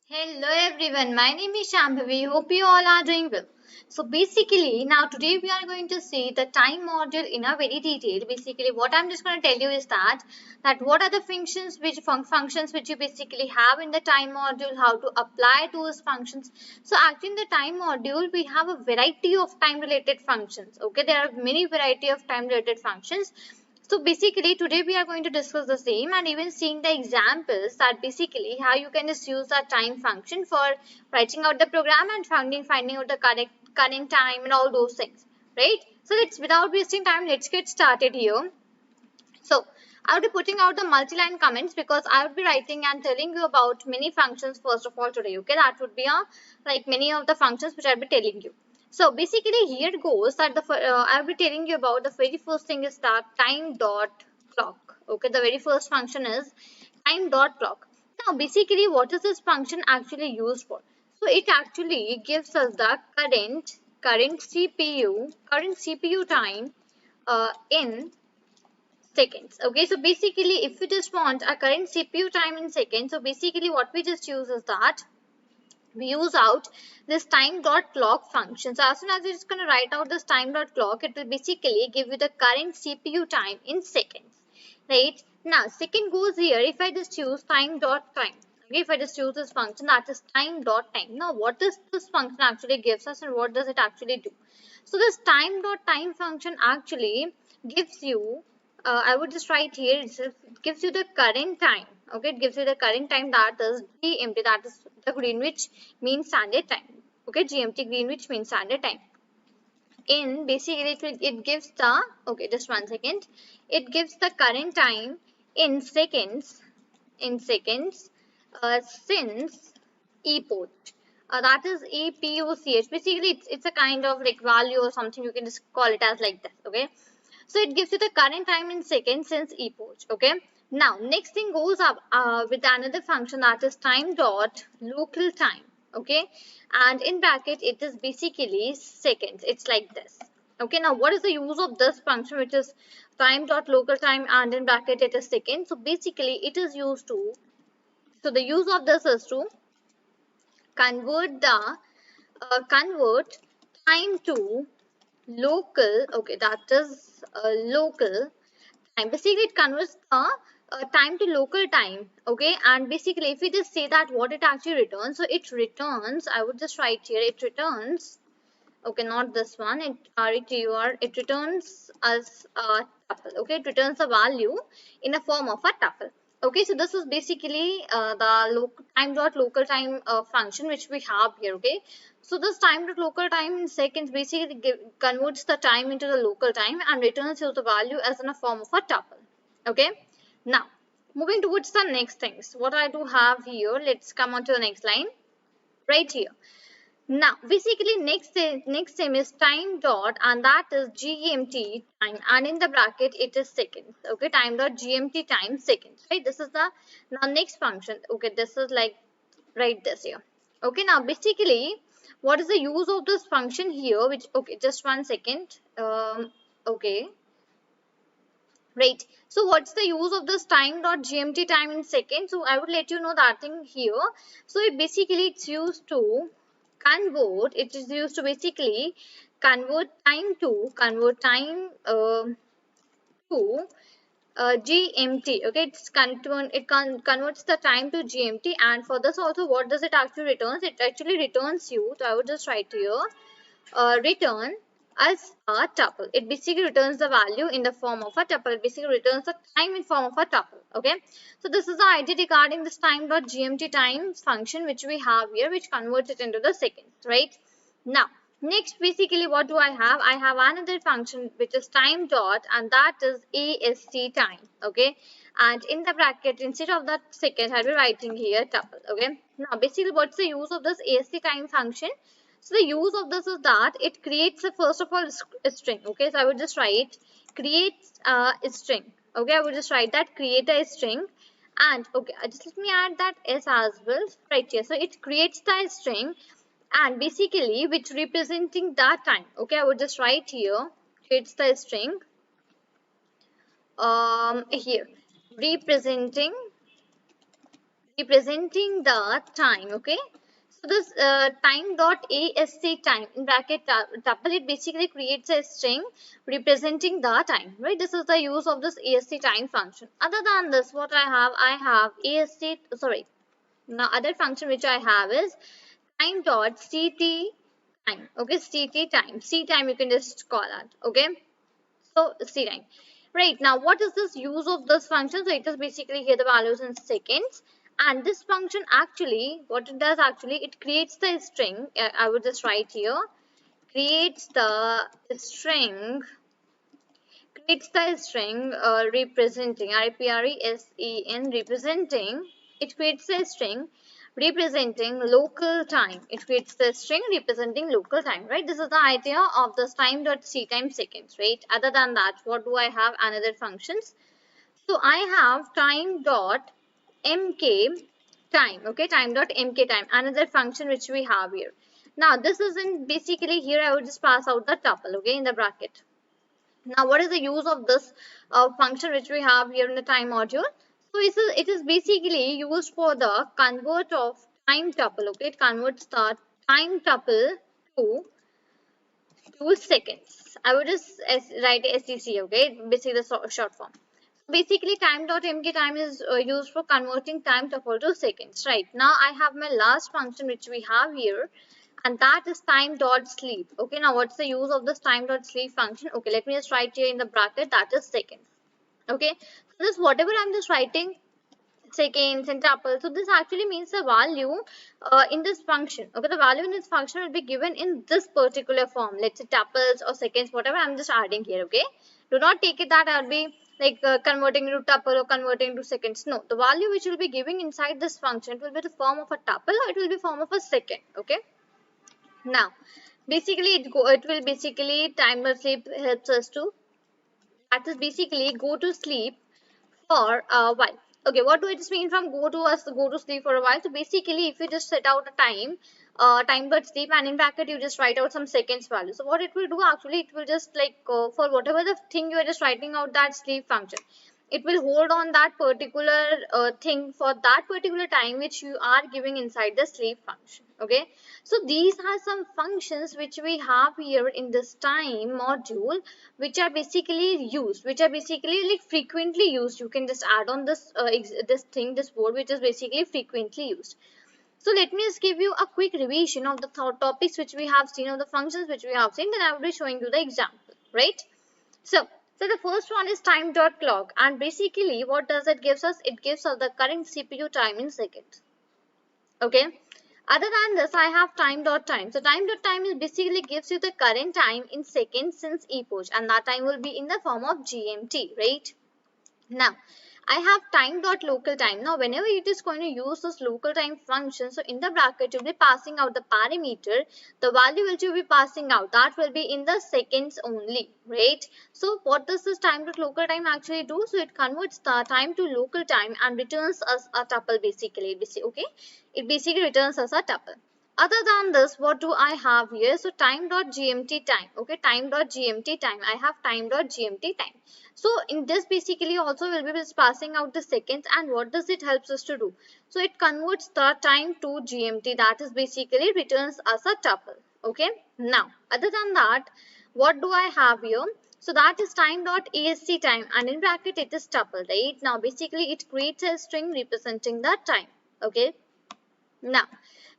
Hello everyone, my name is Shambhavi. Hope you all are doing well. So basically, now today we are going to see the time module in a very detail. Basically, what I'm just going to tell you is that what are the functions which you basically have in the time module, how to apply those functions. So actually in the time module we have a variety of time related functions. Okay, there are many variety of time related functions. So basically today we are going to discuss the same and even seeing the examples that basically how you can just use a time function for writing out the program and finding out the current time and all those things, right? So let's without wasting time, let's get started here. So I will be putting out the multi-line comments because I will be writing and telling you about many functions first of all today. Okay, that would be like many of the functions which I will be telling you. So basically here it goes that I will be telling you about the very first thing is that time dot clock. Okay, the very first function is time dot clock. Now basically what is this function actually used for? So it actually gives us the current CPU time in seconds. Okay, so basically if you just want a current CPU time in seconds, so basically what we just use is that we use out this time dot clock function. So as soon as you're just going to write out this time dot clock, it will basically give you the current CPU time in seconds, right? Now second goes here, if I just use time dot time, okay, if I just use this function that is time dot time. Now what does this function actually gives us and what does it actually do? So this time dot time function actually gives you, I would just write here itself, it gives you the current time. Okay, it gives you the current time that is GMT, that is the Greenwich Mean Standard Time. Okay, GMT Greenwich Mean Standard Time. In basically it gives the, okay, just one second. It gives the current time in seconds, since epoch. That is epoch. Basically, it's a kind of like value or something. You can just call it as like this. Okay. So it gives you the current time in seconds since epoch. Okay. Now next thing goes up with another function that is time dot local time. Okay. And in bracket it is basically seconds. It's like this. Okay. Now what is the use of this function which is time dot local time and in bracket it is seconds. So basically it is used to, so the use of this is to convert time to local, okay, that is local time. Basically it converts the time to local time, okay, and basically if we just say that what it actually returns, so it returns, I would just write here, it returns, okay, not this one, it returns as a tuple. Okay, it returns a value in a form of a tuple. Okay, so this is basically the time dot local time function which we have here. Okay, so this time dot local time in seconds basically converts the time into the local time and returns you the value as in a form of a tuple. Okay, now moving towards the next things, what I do have here, let's come on to the next line right here. Now, basically, next thing is time dot, and that is GMT time, and in the bracket it is seconds. Okay, time dot GMT time seconds. Right. This is the now next function. Okay, this is like right this here. Okay, now basically, what is the use of this function here? Which, okay, just one second. Okay. Right. So what's the use of this time dot GMT time in seconds? So I would let you know that thing here. So it basically it's used to it is used to basically convert time to GMT. Okay, converts the time to GMT, and for this also what does it actually returns? It actually returns you. So I would just write here return as a tuple. It basically returns the value in the form of a tuple. It basically returns the time in form of a tuple. Okay. So this is the idea regarding this time dot GMT time function which we have here, which converts it into the seconds, right? Now, next basically what do I have? I have another function which is time dot, and that is AST time. Okay. And in the bracket, instead of that second, I'll be writing here tuple. Okay. Now, basically what's the use of this AST time function? So the use of this is that it creates a first of all a string. Okay, so I would just write creates a string. Okay, I would just write that create a string, and okay, just let me add that s as well right here. So it creates the string and basically which representing that time. Okay, I would just write here creates the string here representing representing the time. Okay, so this time dot asc time in bracket tuple, it basically creates a string representing the time, right? This is the use of this asc time function. Other than this, what I have asc, sorry, now other function which I have is time dot ct time. Okay, ct time, c time you can just call that. Okay, so C time. Right, now what is this use of this function? So it is basically here the values in seconds, and this function actually, what it does actually, it creates the string. I would just write here, creates the string, representing, REPRESEN, representing, it creates a string representing local time. It creates the string representing local time, right? This is the idea of this time dot c time seconds, right? Other than that, what do I have? Another functions. So I have time dot mk time, okay, time dot mk time, another function which we have here. Now this is in basically here I would just pass out the tuple, okay, in the bracket. Now, what is the use of this function which we have here in the time module? So, it is basically used for the convert of time tuple. Okay, it converts the time tuple to 2 seconds. I would just write SEC. Okay, basically the short form. Basically, time.mk time is used for converting time tuple to seconds. Right now, I have my last function which we have here, and that is time dot sleep. Okay, now what's the use of this time dot sleep function? Okay, let me just write here in the bracket, that is seconds. Okay, so this whatever I'm just writing, seconds and tuple, so this actually means the value in this function. Okay, the value in this function will be given in this particular form, let's say tuples or seconds, whatever I'm just adding here. Okay, do not take it that I'll be like converting into tuple or converting to seconds. No, the value which will be giving inside this function, it will be the form of a tuple or it will be form of a second. Okay, now basically it will basically timer sleep helps us to, that is basically go to sleep for a while. Okay, what do I just mean from go to sleep for a while? So basically, if you just set out a time, time but sleep, and in bracket you just write out some seconds value. So what it will do actually, it will just like for whatever the thing you are just writing out that sleep function, it will hold on that particular thing for that particular time which you are giving inside the sleep function. Okay, so these are some functions which we have here in this time module, which are basically used, which are basically like frequently used. You can just add on this this word which is basically frequently used. So let me just give you a quick revision of the topics which we have seen, of the functions which we have seen, then I will be showing you the example, right? So the first one is time dot clock, and basically what does it gives us? It gives us the current CPU time in seconds. Okay, other than this, I have time dot time. So time dot time is basically gives you the current time in seconds since epoch, and that time will be in the form of GMT, right? Now I have time dot local time. Now whenever it is going to use this local time function, so in the bracket you'll be passing out the parameter, the value which you'll be passing out, that will be in the seconds only, right? So what does this time dot local time actually do? So it converts the time to local time and returns us a tuple basically. Okay, it basically returns us a tuple. Other than this, what do I have here? So time dot gmt time. Okay, time dot gmt time. I have time dot gmt time. So in this basically also we'll be just passing out the seconds, and what does it helps us to do? So it converts the time to GMT, that is basically returns us a tuple. Okay, now other than that, what do I have here? So that is time dot ASC time, and in bracket it is tuple, right? Now basically it creates a string representing that time. Okay, now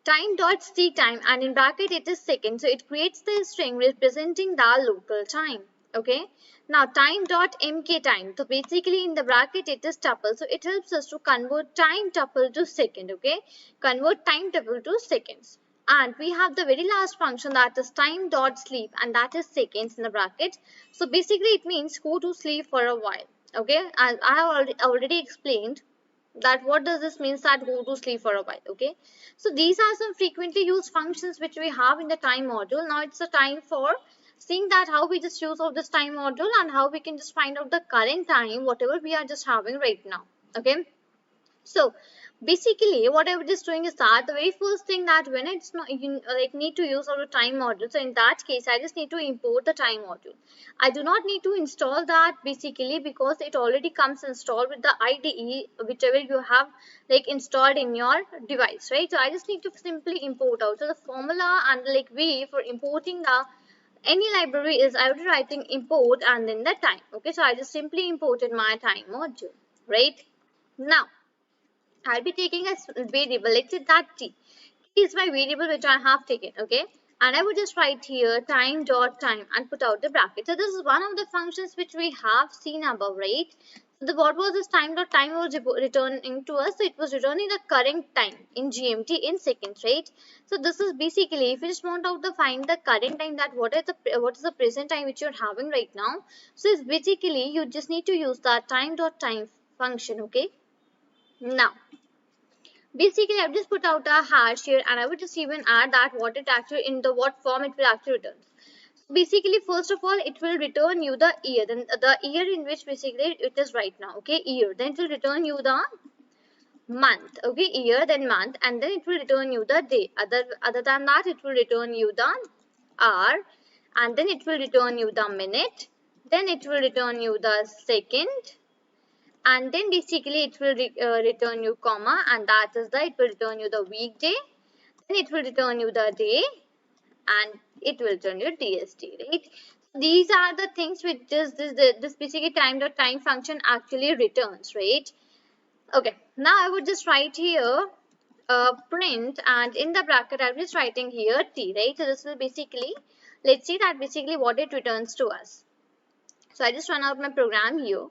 time dot c time, and in bracket it is second, so it creates the string representing the local time. Okay, now time dot mk time, so basically in the bracket it is tuple, so it helps us to convert time tuple to second. Okay, convert time tuple to seconds. And we have the very last function, that is time dot sleep, and that is seconds in the bracket. So basically it means go to sleep for a while. Okay, and I have already explained that what does this means, that go to sleep for a while. Okay, so these are some frequently used functions which we have in the time module. Now it's the time for seeing that how we just use of this time module and how we can just find out the current time whatever we are just having right now. Okay, so Basically what I was just doing is that the very first thing that when it's not you like need to use our time module, so in that case I just need to import the time module. I do not need to install that basically because it already comes installed with the IDE whichever you have like installed in your device, right? So I just need to simply import out. So the formula and like way for importing the any library is I will be writing import and then the time. Okay, so I just simply imported my time module, right? Now I'll be taking a variable, let's say that t. T is my variable which I have taken, okay? And I would just write here time dot time and put out the bracket. So this is one of the functions which we have seen above, right? So the what was this time dot time was returning to us? So it was returning the current time in GMT in seconds, right? So this is basically if you just want out to find the current time, that what is the present time which you're having right now. So it's basically you just need to use that time dot time function, okay? Now basically I've just put out a hash here and I would just even add that what it actually in the what form it will actually return. So basically first of all it will return you the year, then the year in which basically it is right now, okay, year, then it will return you the month, okay, year then month, and then it will return you the day. Other than that it will return you the hour, and then it will return you the minute, then it will return you the second, and then basically it will return you comma, and that is the it will return you the weekday, then it will return you the day, and it will return you DST, right? These are the things which this basically time dot time function actually returns, right? Okay, now I would just write here print, and in the bracket I'm just writing here t, right? So this will basically, let's see that basically what it returns to us. So I just run out my program here.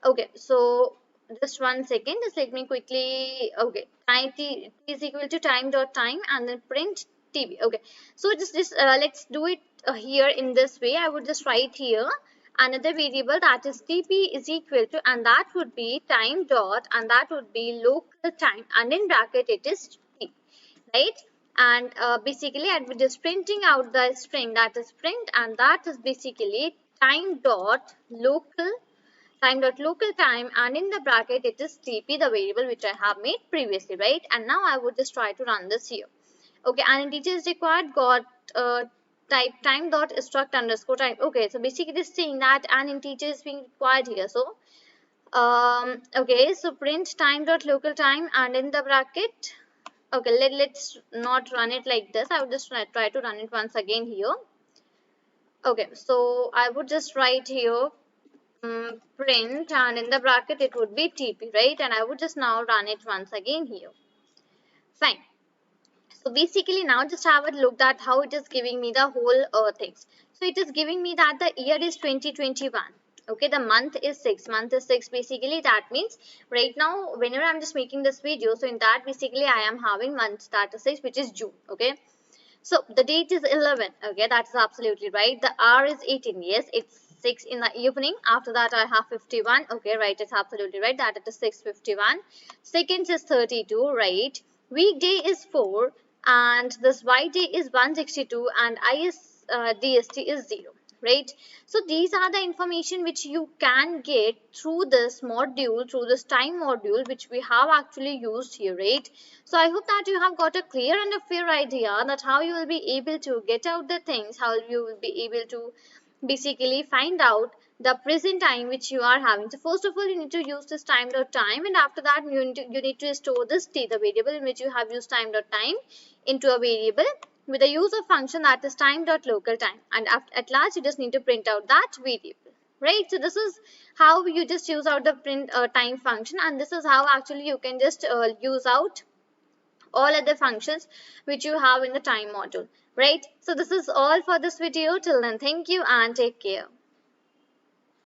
Okay, so just 1 second, just let me quickly, okay, time t is equal to time dot time and then print tb. Okay, so just let's do it here in this way. I would just write here another variable that is tp is equal to, and that would be time dot, and that would be local time, and in bracket it is t, right? And basically I'll be just printing out the string that is print, and that is basically time dot local time, and in the bracket it is tp, the variable which I have made previously, right? And now I would just try to run this here. Okay, and integer is required, got type time dot struct underscore time. Okay, so basically it is saying that an integer is being required here. So okay, so print time dot local time, and in the bracket, okay, let's not run it like this. I would just try to run it once again here. Okay, so I would just write here print, and in the bracket it would be TP, right? And I would just now run it once again here. Fine. So basically now just have a look at how it is giving me the whole things. So it is giving me that the year is 2021. Okay, the month is 6. Month is 6. Basically that means right now whenever I'm just making this video, so in that basically I am having month that is 6, which is June. Okay. So the date is 11. Okay, that's absolutely right. The hour is 18. Yes, it's 6 in the evening. After that I have 51. Okay, right, it's absolutely right that it is 6:51. Seconds is 32, right? Weekday is 4, and this white day is 162, and DST is 0, right? So these are the information which you can get through this module, through this time module which we have actually used here, right? So I hope that you have got a clear and a fair idea that how you will be able to get out the things, how you will be able to basically find out the present time which you are having. So first of all you need to use this time dot time, and after that you need to store this t, the variable in which you have used time dot time, into a variable with the use of function that is time dot local time, and at last you just need to print out that variable, right? So this is how you just use out the print time function, and this is how actually you can just use out all other functions which you have in the time module, right? So this is all for this video. Till then, thank you and take care.